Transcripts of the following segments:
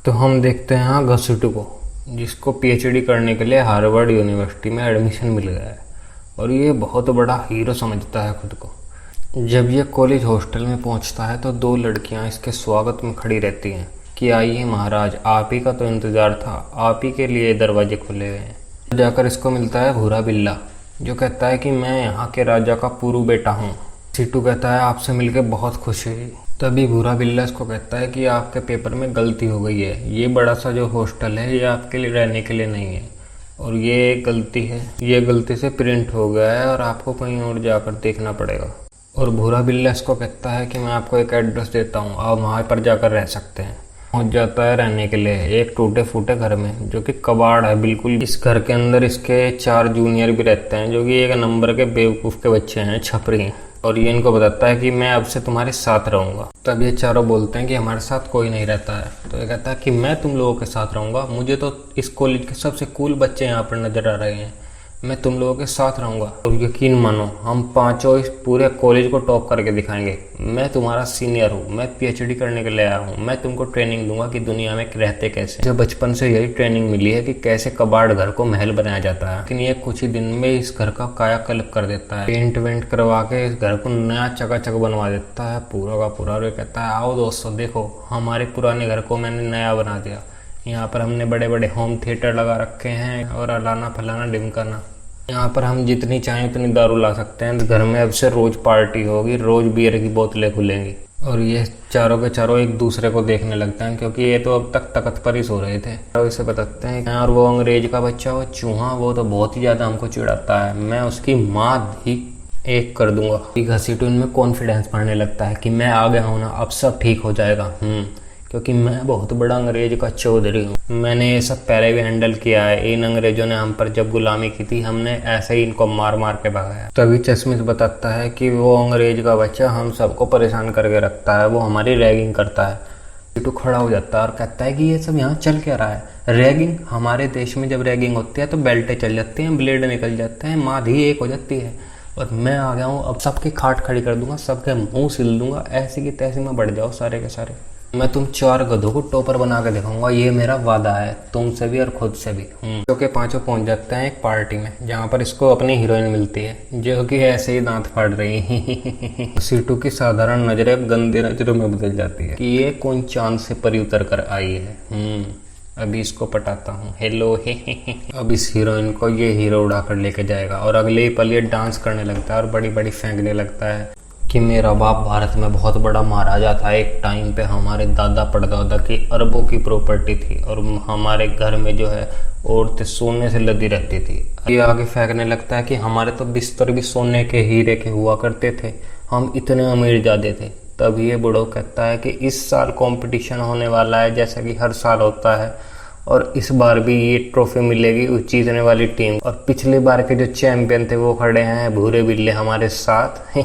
तो हम देखते हैं यहाँ घसीटू को, जिसको पीएचडी करने के लिए हार्वर्ड यूनिवर्सिटी में एडमिशन मिल गया है और ये बहुत बड़ा हीरो समझता है खुद को। जब ये कॉलेज हॉस्टल में पहुंचता है तो दो लड़कियां इसके स्वागत में खड़ी रहती हैं कि आइए महाराज, आप ही का तो इंतज़ार था, आप ही के लिए दरवाजे खुले हुए हैं। तो जाकर इसको मिलता है भूरा बिल्ला, जो कहता है कि मैं यहाँ के राजा का पुरू बेटा हूँ। सीटू कहता है आपसे मिलकर बहुत खुशी हुई। तभी भूरा बिल्ला इसको कहता है कि आपके पेपर में गलती हो गई है, ये बड़ा सा जो हॉस्टल है ये आपके लिए रहने के लिए नहीं है और ये गलती है, ये गलती से प्रिंट हो गया है और आपको कहीं और जाकर देखना पड़ेगा। और भूरा बिल्ला इसको कहता है कि मैं आपको एक एड्रेस देता हूँ, आप वहाँ पर जाकर रह सकते हैं। पहुँच जाता है रहने के लिए एक टूटे फूटे घर में, जो कि कबाड़ है बिल्कुल। इस घर के अंदर इसके 4 जूनियर भी रहते हैं, जो कि एक नंबर के बेवकूफ़ के बच्चे हैं, छपरी हैं। और ये इनको बताता है कि मैं अब से तुम्हारे साथ रहूँगा। तब ये चारों बोलते हैं कि हमारे साथ कोई नहीं रहता है। तो ये कहता है कि मैं तुम लोगों के साथ रहूँगा, मुझे तो इस कॉलेज के सबसे कूल बच्चे यहाँ पर नज़र आ रहे हैं, मैं तुम लोगों के साथ रहूँगा। तो यकीन मानो हम पांचों इस पूरे कॉलेज को टॉप करके दिखाएंगे। मैं तुम्हारा सीनियर हूँ, मैं पीएचडी करने के लिए आया हूँ, मैं तुमको ट्रेनिंग दूंगा कि दुनिया में रहते कैसे। मुझे बचपन से यही ट्रेनिंग मिली है कि कैसे कबाड़ घर को महल बनाया जाता है। लेकिन ये कुछ ही दिन में इस घर का कायाकल्प कर देता है, पेंट वेंट करवा के इस घर को नया चकाचक बनवा देता है पूरा का पूरा। और ये कहता है आओ दोस्तों देखो, हमारे पुराने घर को मैंने नया बना दिया। यहाँ पर हमने बड़े बड़े होम थिएटर लगा रखे हैं और अलाना फलाना डिमकाना। यहाँ पर हम जितनी चाहें उतनी दारू ला सकते हैं। घर में अब से रोज पार्टी होगी, रोज बियर की बोतलें खुलेंगी। और ये चारों के चारों एक दूसरे को देखने लगते हैं, क्योंकि ये तो अब तक तख्त पर ही सो रहे थे। और इसे बताते हैं और वो अंग्रेज का बच्चा, वो चूहा, वो तो बहुत ही ज़्यादा हमको चिढ़ाता है, मैं उसकी माँ भी एक कर दूंगा। घसीटू इनमें कॉन्फिडेंस बढ़ने लगता है कि मैं आ गया हूँ ना, अब सब ठीक हो जाएगा। क्योंकि मैं बहुत बड़ा अंग्रेज का चौधरी हूँ, मैंने ये सब पहले भी हैंडल किया है। इन अंग्रेजों ने हम पर जब गुलामी की थी, हमने ऐसे ही इनको मार मार के भगाया। तभी चश्मिश बताता है कि वो अंग्रेज का बच्चा हम सबको परेशान करके रखता है, वो हमारी रैगिंग करता है। सीटू खड़ा हो जाता है और कहता है कि ये सब यहाँ चल क्या रहा है, रैगिंग। हमारे देश में जब रैगिंग होती है तो बेल्टें चल जाती हैं, ब्लेड निकल जाते हैं, माधी एक हो जाती है। और मैं आ गया हूँ, अब सबकी खाट खड़ी कर दूंगा, सबके मुँह सिल दूंगा, ऐसी की तैसी में बढ़ जाओ सारे के सारे। मैं तुम 4 गधों को टॉपर बना के दिखाऊंगा, ये मेरा वादा है तुमसे भी और खुद से भी। जो कि पांचों पहुंच जाते हैं एक पार्टी में, जहां पर इसको अपनी हीरोइन मिलती है, जो कि ऐसे ही दांत फाड़ रही है। सीटू की साधारण नजरें गंदे नजरों में बदल जाती है कि ये कौन चांद से परी उतर कर आई है। अभी इसको पटाता हूँ, हेलो हे। अब इस हीरोइन को ये हीरो उड़ा कर लेके जाएगा और अगले ही पल ये डांस करने लगता है और बड़ी बड़ी फेंकने लगता है कि मेरा बाप भारत में बहुत बड़ा महाराजा था, एक टाइम पे हमारे दादा परदादा की अरबों की प्रॉपर्टी थी और हमारे घर में जो है औरतें सोने से लदी रहती थी। ये आगे फेंकने लगता है कि हमारे तो बिस्तर भी सोने के हीरे के हुआ करते थे, हम इतने अमीर जादे थे। तब ये बूढ़ो कहता है कि इस साल कंपटीशन होने वाला है, जैसा कि हर साल होता है, और इस बार भी ये ट्रॉफी मिलेगी उस जीतने वाली टीम। और पिछली बार के जो चैंपियन थे वो खड़े हैं भूरे बिल्ले हमारे साथ।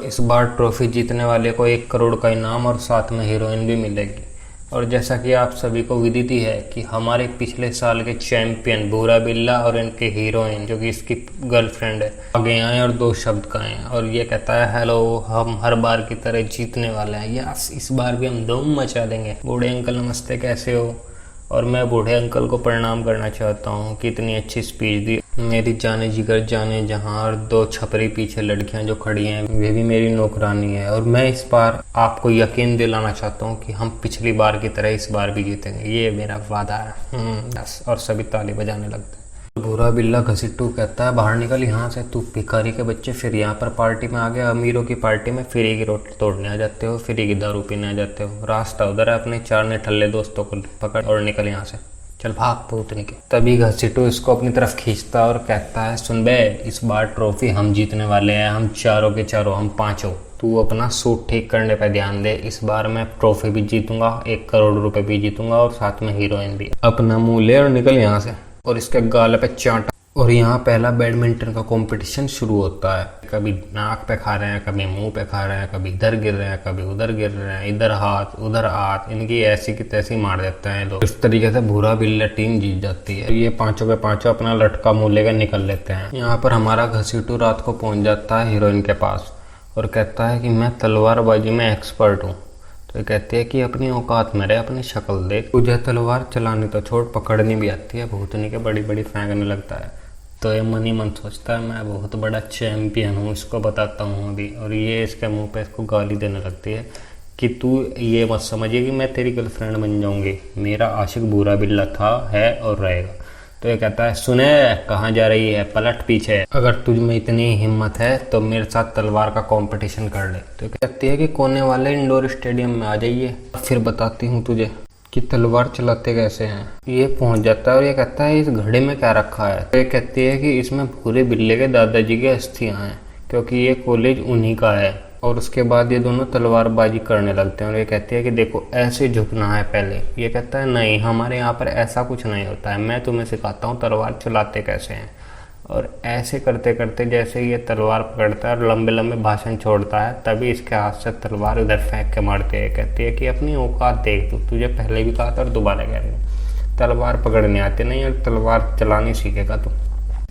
इस बार ट्रॉफी जीतने वाले को 1 करोड़ का इनाम और साथ में हीरोइन भी मिलेगी। और जैसा कि आप सभी को विदित ही है कि हमारे पिछले साल के चैंपियन भूरा बिल्ला और इनके हीरोइन, जो कि इसकी गर्लफ्रेंड है, आगे आए और 2 शब्द कहें और ये कहता है हेलो, हम हर बार की तरह जीतने वाले हैं, यस इस बार भी हम धूम मचा देंगे। बूढ़े अंकल नमस्ते, कैसे हो? और मैं बूढ़े अंकल को प्रणाम करना चाहता हूँ कि इतनी अच्छी स्पीच दी। मेरी जाने जिगर जाने जहाँ, और 2 छपरी पीछे लड़कियाँ जो खड़ी हैं वे भी मेरी नौकरानी है। और मैं इस बार आपको यकीन दिलाना चाहता हूँ कि हम पिछली बार की तरह इस बार भी जीतेंगे, ये मेरा वादा है। बस। और सभी ताली बजाने लगते हैं। भूरा बिल्ला घसीटू कहता है बाहर निकल यहाँ से, तू भिखारी के बच्चे फिर यहाँ पर पार्टी में आ गया, अमीरों की पार्टी में फ्री की रोटी तोड़ने आ जाते हो, फ्री की दारू पीने आ जाते हो। रास्ता उधर है, अपने 4 निठल्ले दोस्तों को पकड़ और निकल यहाँ से, चल भाग भूतनी के। तभी घसीटू इसको अपनी तरफ खींचता और कहता है सुन बे, इस बार ट्रॉफी हम जीतने वाले हैं, हम चारों के चारों, हम पाँचों। तू अपना सूट ठीक करने पर ध्यान दे, इस बार मैं ट्रॉफी भी जीतूंगा, 1 करोड़ रुपए भी जीतूंगा और साथ में हीरोइन भी। अपना मुँह ले और निकल यहाँ से। और इसके गाल पे चांटा। और यहाँ पहला बैडमिंटन का कंपटीशन शुरू होता है। कभी नाक पे खा रहे हैं, कभी मुंह पे खा रहे हैं, कभी इधर गिर रहे हैं, कभी उधर गिर रहे हैं, इधर हाथ उधर हाथ, इनकी ऐसी की तैसी मार देते हैं लोग। इस तरीके से भूरा बिल्ला टीम जीत जाती है। ये पांचों के पांचों अपना लटका मुँह लेकर निकल लेते हैं। यहाँ पर हमारा घसीटू रात को पहुँच जाता है हीरोइन के पास और कहता है कि मैं तलवारबाजी में एक्सपर्ट हूँ, तो कहती है कि अपनी औकात में रहे, अपनी शक्ल देख, तुझे तलवार चलानी तो छोड़, पकड़नी भी आती है, भूतनी के बड़ी बड़ी फेंकने लगता है। तो ये मन ही मन सोचता है मैं बहुत बड़ा चैम्पियन हूँ, इसको बताता हूँ अभी। और ये इसके मुंह पे इसको गाली देने लगती है कि तू ये मत समझिए कि मैं तेरी गर्लफ्रेंड बन जाऊँगी, मेरा आशिक बुरा बिल्ला था, है और रहेगा। तो ये कहता है सुने कहाँ जा रही है, पलट पीछे, अगर तुझ में इतनी हिम्मत है तो मेरे साथ तलवार का कंपटीशन कर ले। तो कहती है कि कोने वाले इंडोर स्टेडियम में आ जाइए, फिर बताती हूँ तुझे कि तलवार चलाते कैसे हैं। ये पहुंच जाता है और ये कहता है इस घड़े में क्या रखा है। तो ये कहती है कि इसमें भूरे बिल्ले के दादाजी की अस्थियां हैं, क्योंकि ये कॉलेज उन्हीं का है। और उसके बाद ये दोनों तलवारबाजी करने लगते हैं और ये कहती है कि देखो ऐसे झुकना है पहले। ये कहता है नहीं, हमारे यहाँ पर ऐसा कुछ नहीं होता है, मैं तुम्हें सिखाता हूँ तलवार चलाते कैसे हैं। और ऐसे करते करते जैसे ये तलवार पकड़ता है और लंबे लंबे भाषण छोड़ता है, तभी इसके हाथ से तलवार इधर फेंक के मारते हैं। कहती है कि अपनी औकात देख, तू तुझे पहले भी कहा था और दोबारा कह रही हूँ, तलवार पकड़ने आते नहीं और तलवार चलानी सीखेगा तू।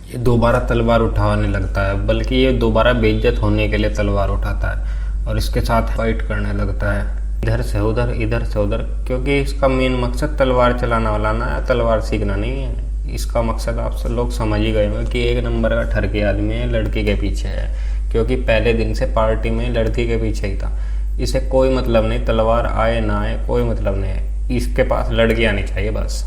ये दोबारा तलवार उठाने लगता है, बल्कि ये दोबारा बेइज्जत होने के लिए तलवार उठाता है और इसके साथ फाइट करने लगता है, इधर से उधर इधर से उधर, क्योंकि इसका मेन मकसद तलवार चलाना वाला ना है, तलवार सीखना नहीं है। इसका मकसद आप सब लोग समझ ही गए होंगे कि एक नंबर का ठरकी आदमी है, लड़की के पीछे है, क्योंकि पहले दिन से पार्टी में लड़की के पीछे ही था। इसे कोई मतलब नहीं तलवार आए ना आए, कोई मतलब नहीं है, इसके पास लड़की आनी चाहिए बस।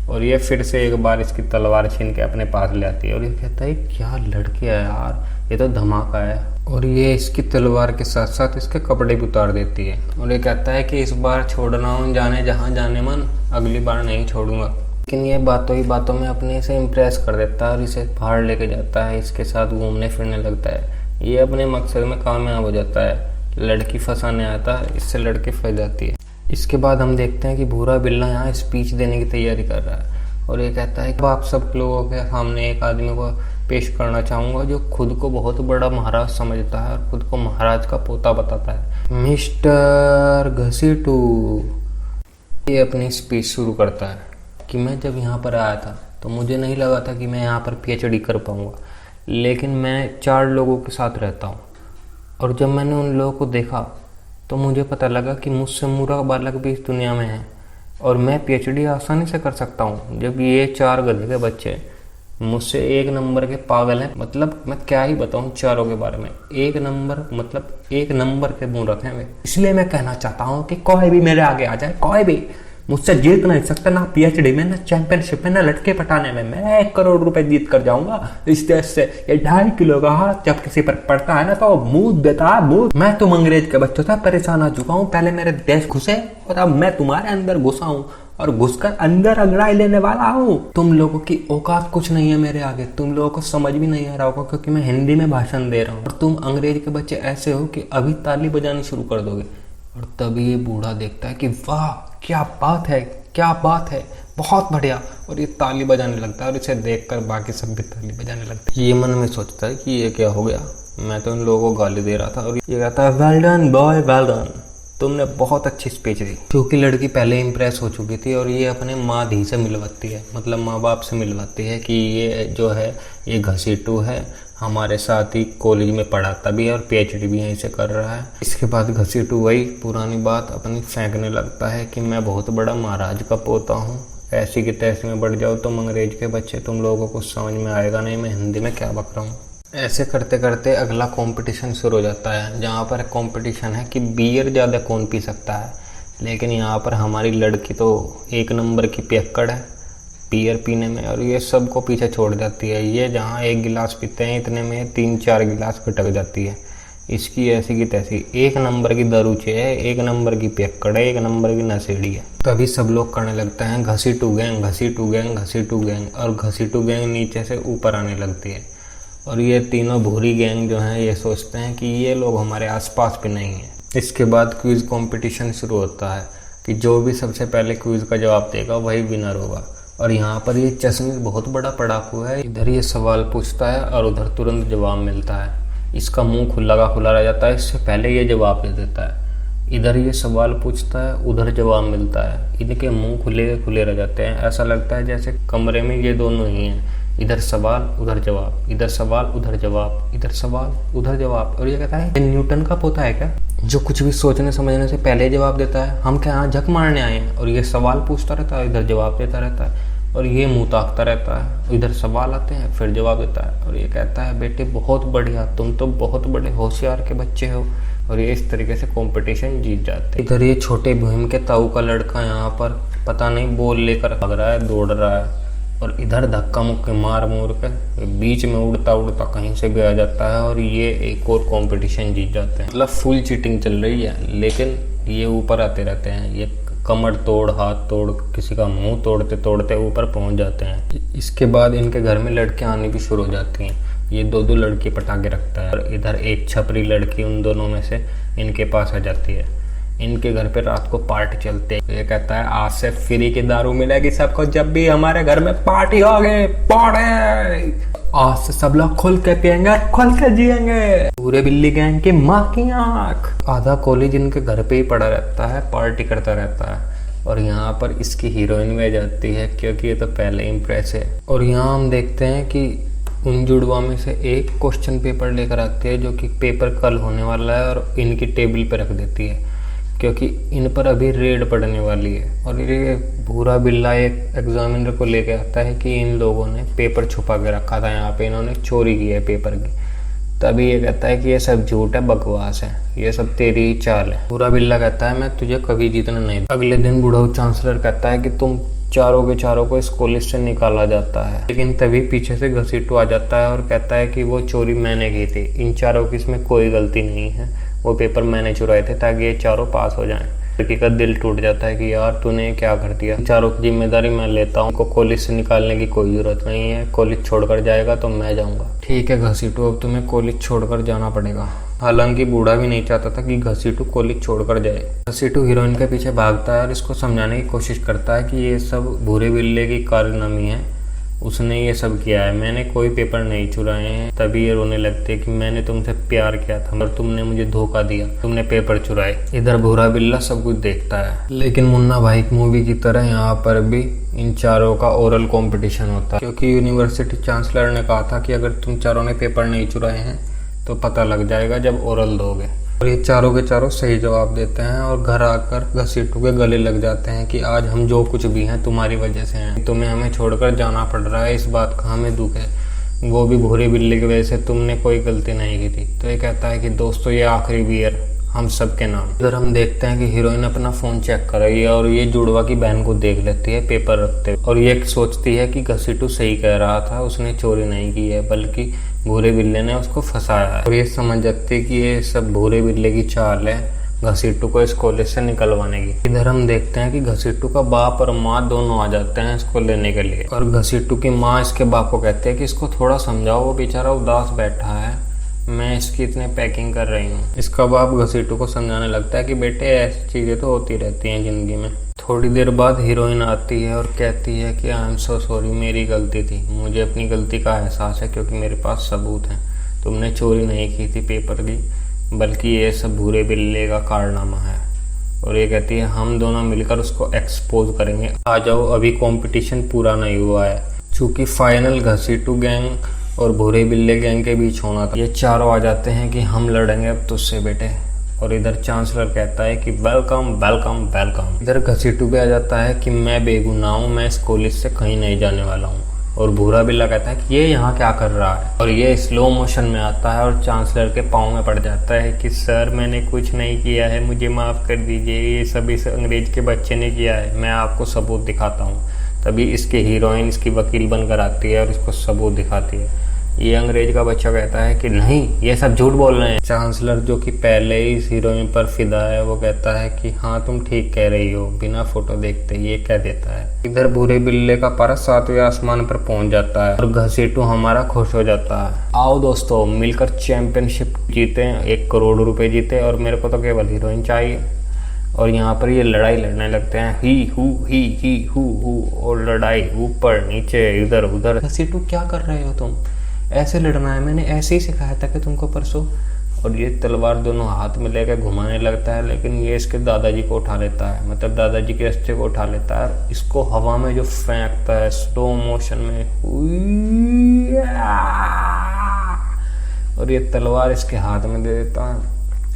और ये फिर से एक बार इसकी तलवार छीन के अपने पास ले आती है और ये कहता है क्या लड़की है यार, ये तो धमाका है। और ये इसकी तलवार के साथ साथ इसके कपड़े भी उतार देती है और ये कहता है कि इस बार छोड़ रहा हूँ जाने जहाँ जाने मन, अगली बार नहीं छोड़ूंगा। लेकिन ये बातों ही बातों में अपने से इम्प्रेस कर देता है और इसे बाहर लेके जाता है, इसके साथ घूमने फिरने लगता है। ये अपने मकसद में कामयाब हो जाता है, लड़की फंसाने आता है, इससे लड़की फंस जाती है। इसके बाद हम देखते हैं कि भूरा बिल्ला यहाँ स्पीच देने की तैयारी कर रहा है और ये कहता है कि आप सब लोगों के सामने एक आदमी को पेश करना चाहूँगा जो खुद को बहुत बड़ा महाराज समझता है और खुद को महाराज का पोता बताता है, मिस्टर घसीटू। ये अपनी स्पीच शुरू करता है कि मैं जब यहाँ पर आया था तो मुझे नहीं लगा था कि मैं यहाँ पर PhD कर पाऊँगा, लेकिन मैं 4 लोगों के साथ रहता हूँ और जब मैंने उन लोगों को देखा तो मुझे पता लगा कि मुझसे मूर्ख बालक भी इस दुनिया में हैं और मैं PhD आसानी से कर सकता हूँ, जब ये 4 गधे के बच्चे मुझसे 1 नंबर के पागल हैं। मतलब मैं क्या ही बताऊँ चारों के बारे में, 1 नंबर मतलब 1 नंबर के मूर्ख हैं वे। इसलिए मैं कहना चाहता हूँ कि कोई भी मेरे आगे आ जाए, कोई भी मुझसे जीत नहीं सकता, ना PhD में, ना चैंपियनशिप में, ना लटके पटाने में। मैं 1 करोड़ रुपए जीत कर जाऊंगा इस देश से। ये 2.5 किलो का हाथ जब किसी पर पड़ता है ना तो मुंह देता है मुंह। मैं तुम अंग्रेज के बच्चों से परेशान आ चुका हूँ, पहले मेरे देश घुसे और अब मैं तुम्हारे अंदर घुसा हूँ और घुसकर अंदर अंगड़ाई लेने वाला हूँ। तुम लोगों की औकात कुछ नहीं है मेरे आगे, तुम लोगों को समझ भी नहीं आ रहा होगा क्योंकि मैं हिंदी में भाषण दे रहा हूँ और तुम अंग्रेज के बच्चे ऐसे हो कि अभी ताली बजानी शुरू कर दोगे। और तभी ये बूढ़ा देखता है कि वाह क्या बात है, क्या बात है, बहुत बढ़िया, और ये ताली बजाने लगता है और इसे देखकर बाकी सब भी ताली बजाने लगते हैं। ये मन में सोचता है कि ये क्या हो गया, मैं तो इन लोगों को गाली दे रहा था। और ये कहता है well done boy, well done, तुमने बहुत अच्छी स्पीच दी। क्योंकि लड़की पहले इंप्रेस हो चुकी थी और ये अपने माँ धी से मिलवाती है, मतलब माँ बाप से मिलवाती है कि ये जो है ये घसीटू है, हमारे साथ ही कॉलेज में पढ़ाता भी है और PhD भी यहीं से कर रहा है। इसके बाद घसीटू वही पुरानी बात अपनी फेंकने लगता है कि मैं बहुत बड़ा महाराज का पोता हूँ, ऐसी की तैसी में बढ़ जाओ तुम अंग्रेज के बच्चे, तुम लोगों को कुछ समझ में आएगा नहीं, मैं हिंदी में क्या बक रहा हूँ। ऐसे करते करते अगला कंपटीशन शुरू हो जाता है, जहाँ पर कंपटीशन है कि बियर ज़्यादा कौन पी सकता है। लेकिन यहाँ पर हमारी लड़की तो 1 नंबर की पियक्कड़ है बियर पीने में और ये सबको पीछे छोड़ जाती है। ये जहाँ 1 गिलास पीते हैं इतने में 3-4 गिलास पिटक जाती है। इसकी ऐसी की तैसी 1 नंबर की दारूचे है, 1 नंबर की पियक्कड़ है, 1 नंबर की नशेड़ी है। तभी सब लोग करने लगते हैं घसीटू गैंग, घसीटू गैंग, घसीटू गैंग, और घसीटू गैंग नीचे से ऊपर आने लगती है। और ये तीनों भूरी गैंग जो हैं ये सोचते हैं कि ये लोग हमारे आसपास भी नहीं हैं। इसके बाद क्विज कंपटीशन शुरू होता है कि जो भी सबसे पहले क्विज का जवाब देगा वही विनर होगा। और यहाँ पर ये चश्मे बहुत बड़ा पढ़ाकू है, इधर ये सवाल पूछता है और उधर तुरंत जवाब मिलता है। इसका मुंह खुला का खुला रह जाता है, इससे पहले ये जवाब दे देता है। इधर ये सवाल पूछता है, उधर जवाब मिलता है, इनके मुंह खुले के खुले रह जाते हैं। ऐसा लगता है जैसे कमरे में ये दोनों ही हैं, इधर सवाल उधर जवाब, इधर सवाल उधर जवाब, इधर सवाल उधर जवाब। और ये कहता है न्यूटन का पोता है क्या? जो कुछ भी सोचने समझने से पहले जवाब देता है। हम क्या यहाँ झक मारने आए हैं? और ये सवाल पूछता रहता है, इधर जवाब देता रहता है, और ये मुँह ताकता रहता है, इधर सवाल आते हैं फिर जवाब देता है, और ये कहता है बेटे बहुत बढ़िया, तुम तो बहुत बड़े होशियार के बच्चे हो। और ये इस तरीके से कंपटीशन जीत जाते हैं। इधर ये छोटे भीम के ताऊ का लड़का यहाँ पर पता नहीं बॉल लेकर भाग रहा है, दौड़ रहा है, और इधर धक्का मुक्के मार मूर कर बीच में उड़ता उड़ता कहीं से भी आ जाता है, और ये एक और कंपटीशन जीत जाते हैं। मतलब फुल चीटिंग चल रही है, लेकिन ये ऊपर आते रहते हैं। ये कमर तोड़ हाथ तोड़ किसी का मुंह तोड़ते तोड़ते ऊपर पहुंच जाते हैं। इसके बाद इनके घर में लड़कियां आनी भी शुरू हो जाती हैं। ये दो दो लड़की पटा के रखता है, और इधर एक छपरी लड़की उन दोनों में से इनके पास आ जाती है। इनके घर पे रात को पार्टी चलते हैं। ये कहता है आज से फ्री की दारू मिलेगी सबको, जब भी हमारे घर में पार्टी होगी पार्टी, आज से सब लोग खुल के पियेंगे खुल के जिएंगे। पूरे बिल्ली गैंग की माँ की आँख। आधा कॉलेज इनके घर पे ही पड़ा रहता है, पार्टी करता रहता है। और यहाँ पर इसकी हीरोइन भी आ जाती है, क्योंकि ये तो पहले इम्प्रेस है। और यहाँ हम देखते हैं कि उन जुड़वा में से एक क्वेश्चन पेपर लेकर आती है, जो कि पेपर कल होने वाला है, और इनकी टेबल पे रख देती है, क्योंकि इन पर अभी रेड पड़ने वाली है। और ये भूरा बिल्ला एक एग्जामिनर को लेके आता है कि इन लोगों ने पेपर छुपा के रखा था, यहाँ पे इन्होंने चोरी की है पेपर की। तभी ये कहता है कि ये सब झूठ है, बकवास है, ये सब तेरी ही चाल है। भूरा बिल्ला कहता है मैं तुझे कभी जीतना नहीं दूंगा। अगले दिन बूढ़ा चांसलर कहता है कि तुम चारों के चारों को इस कॉलेज से निकाला जाता है। लेकिन तभी पीछे से घसीटू आ जाता है और कहता है कि वो चोरी मैंने की थी, इन चारों की इसमें कोई गलती नहीं है, वो पेपर मैंने चुराए थे ताकि ये चारों पास हो जाएं। लड़की का दिल टूट जाता है कि यार तूने क्या कर दिया, चारों की जिम्मेदारी मैं लेता हूँ, को कॉलेज से निकालने की कोई जरूरत नहीं है, कॉलेज छोड़कर जाएगा तो मैं जाऊँगा। ठीक है घसीटू, अब तुम्हें कॉलेज छोड़कर जाना पड़ेगा। हालांकि बूढ़ा भी नहीं चाहता था कि घसीटू कॉलेज छोड़कर जाए। घसीटू हीरोइन के पीछे भागता है और इसको समझाने की कोशिश करता है कि ये सब भूरे बिल्ले की कारनामी है, उसने ये सब किया है, मैंने कोई पेपर नहीं चुराए हैं। तभी ये रोने लगते कि मैंने तुमसे प्यार किया था और तुमने मुझे धोखा दिया, तुमने पेपर चुराए। इधर भूरा बिल्ला सब कुछ देखता है। लेकिन मुन्ना भाई की मूवी की तरह यहाँ पर भी इन चारों का ओरल कंपटीशन होता है, क्योंकि यूनिवर्सिटी चांसलर ने कहा था कि अगर तुम चारों ने पेपर नहीं चुराए हैं तो पता लग जाएगा जब ओरल दोगे। और ये चारों के चारों सही जवाब देते हैं और घर आकर घसीटू के गले लग जाते हैं कि आज हम जो कुछ भी हैं तुम्हारी वजह से हैं, तुम्हें हमें छोड़कर जाना पड़ रहा है, इस बात का हमें दुख है, वो भी भूरे बिल्ली की वजह से, तुमने कोई गलती नहीं की थी। तो ये कहता है कि दोस्तों ये आखिरी बियर हम सब के नाम। इधर हम देखते हैं कि हीरोइन अपना फ़ोन चेक कर रही है और ये जुड़वा की बहन को देख लेती है पेपर रखते, और ये सोचती है कि घसीटू सही कह रहा था, उसने चोरी नहीं की है बल्कि भूरे बिल्ले ने उसको फंसाया है। और ये समझ जाती है कि ये सब भूरे बिल्ले की चाल है घसीटू को इस कॉलेज से निकलवाने की। इधर हम देखते हैं कि घसीटू का बाप और माँ दोनों आ जाते हैं इसको लेने के लिए, और घसीटू की माँ इसके बाप को कहते हैं कि इसको थोड़ा समझाओ, वो बेचारा उदास बैठा है, मैं इसकी इतने पैकिंग कर रही हूँ। इसका बाप घसीटू को समझाने लगता है कि बेटे ऐसी चीज़ें तो होती रहती हैं ज़िंदगी में। थोड़ी देर बाद हीरोइन आती है और कहती है कि आई एम सो सॉरी, मेरी गलती थी, मुझे अपनी गलती का एहसास है क्योंकि मेरे पास सबूत हैं, तुमने चोरी नहीं की थी पेपर की, बल्कि ये सब भूरे बिल्ले का कारनामा है। और ये कहती है हम दोनों मिलकर उसको एक्सपोज करेंगे, आ जाओ, अभी कंपटीशन पूरा नहीं हुआ है। चूँकि फाइनल घसीटू गैंग और भूरे बिल्ले गैंग के बीच होना था, ये चारों आ जाते हैं कि हम लड़ेंगे अब तुझसे बेटे। और इधर चांसलर कहता है कि वेलकम वेलकम वेलकम। इधर घसीटू भी आ जाता है कि मैं बेगुनाह हूँ, मैं इस कॉलेज से कहीं नहीं जाने वाला हूँ। और भूरा बिल्ला कहता है कि ये यहाँ क्या कर रहा है, और ये स्लो मोशन में आता है और चांसलर के पाँव में पड़ जाता है कि सर मैंने कुछ नहीं किया है, मुझे माफ़ कर दीजिए, ये सब इस अंग्रेज के बच्चे ने किया है, मैं आपको सबूत दिखाता हूँ। तभी इसकी हीरोइन इसकी वकील बनकर आती है और इसको सबूत दिखाती है। ये अंग्रेज का बच्चा कहता है कि नहीं, ये सब झूठ बोल रहे हैं। चांसलर जो कि पहले ही इस हीरोइन पर फिदा है, वो कहता है कि हाँ तुम ठीक कह रही हो, बिना फोटो देखते ये कह देता है। इधर भूरे बिल्ले का पारा 7वें आसमान पर पहुंच जाता है और घसीटू हमारा खुश हो जाता है। आओ दोस्तों मिलकर चैंपियनशिप जीते, 1 करोड़ रुपए जीते, और मेरे को तो केवल हीरोइन चाहिए। और यहाँ पर ये लड़ाई लड़ने लगते हैं, ही हु, और लड़ाई ऊपर नीचे इधर उधर। घसीटू क्या कर रहे हो तुम, ऐसे लड़ना है, मैंने ऐसे ही सिखाया था कि तुमको परसों। और ये तलवार दोनों हाथ में लेकर घुमाने लगता है, लेकिन ये इसके दादाजी को उठा लेता है, मतलब दादाजी के रस्ते को उठा लेता है, इसको हवा में जो फेंकता है स्लो मोशन में, और ये तलवार इसके हाथ में दे देता है।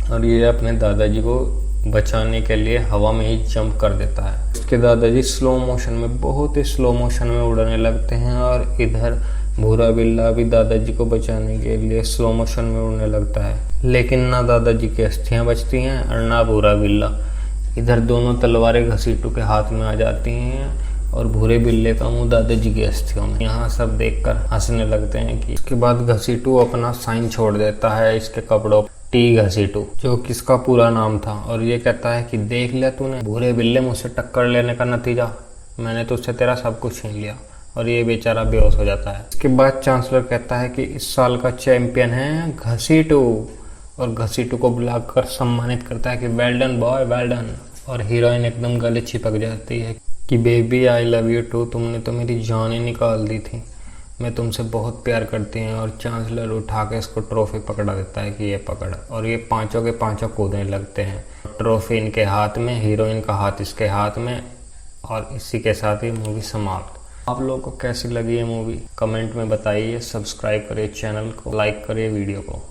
और ये अपने दादाजी को बचाने के लिए हवा में ही जंप कर देता है। उसके दादाजी स्लो मोशन में, बहुत ही स्लो मोशन में उड़ने लगते हैं और इधर भूरा बिल्ला भी दादाजी को बचाने के लिए स्लो मोशन में उड़ने लगता है, लेकिन ना दादाजी की अस्थियां बचती हैं और ना भूरा बिल्ला। इधर दोनों तलवारें घसीटू के हाथ में आ जाती हैं और भूरे बिल्ले का मुंह दादाजी की अस्थियों में। यहाँ सब देखकर हंसने लगते हैं कि इसके बाद घसीटू अपना साइन छोड़ देता है इसके कपड़ों, टी घसीटू, जो किसका पूरा नाम था, और ये कहता है कि देख लिया तूने भूरे बिल्ले, मुझसे टक्कर लेने का नतीजा, मैंने तुझसे तेरा सब कुछ छीन लिया। और ये बेचारा बेहोश हो जाता है। इसके बाद चांसलर कहता है कि इस साल का चैंपियन है घसीटू, और घसीटू को बुलाकर सम्मानित करता है कि well done boy, well done. और हीरोइन एकदम गले चिपक जाती है कि baby I love you too, तुमने तो मेरी जान ही निकाल दी थी, मैं तुमसे बहुत प्यार करती हूँ। और चांसलर उठा के इसको ट्रॉफी पकड़ा देता है कि ये पकड़, और ये पांचों के पांचों कूदने लगते हैं। ट्रॉफी इनके हाथ में, हीरोइन का हाथ इसके हाथ में, और इसी के साथ ही मूवी समाप्त। आप लोगों को कैसी लगी ये मूवी कमेंट में बताइए, सब्सक्राइब करिए चैनल को, लाइक करिए वीडियो को।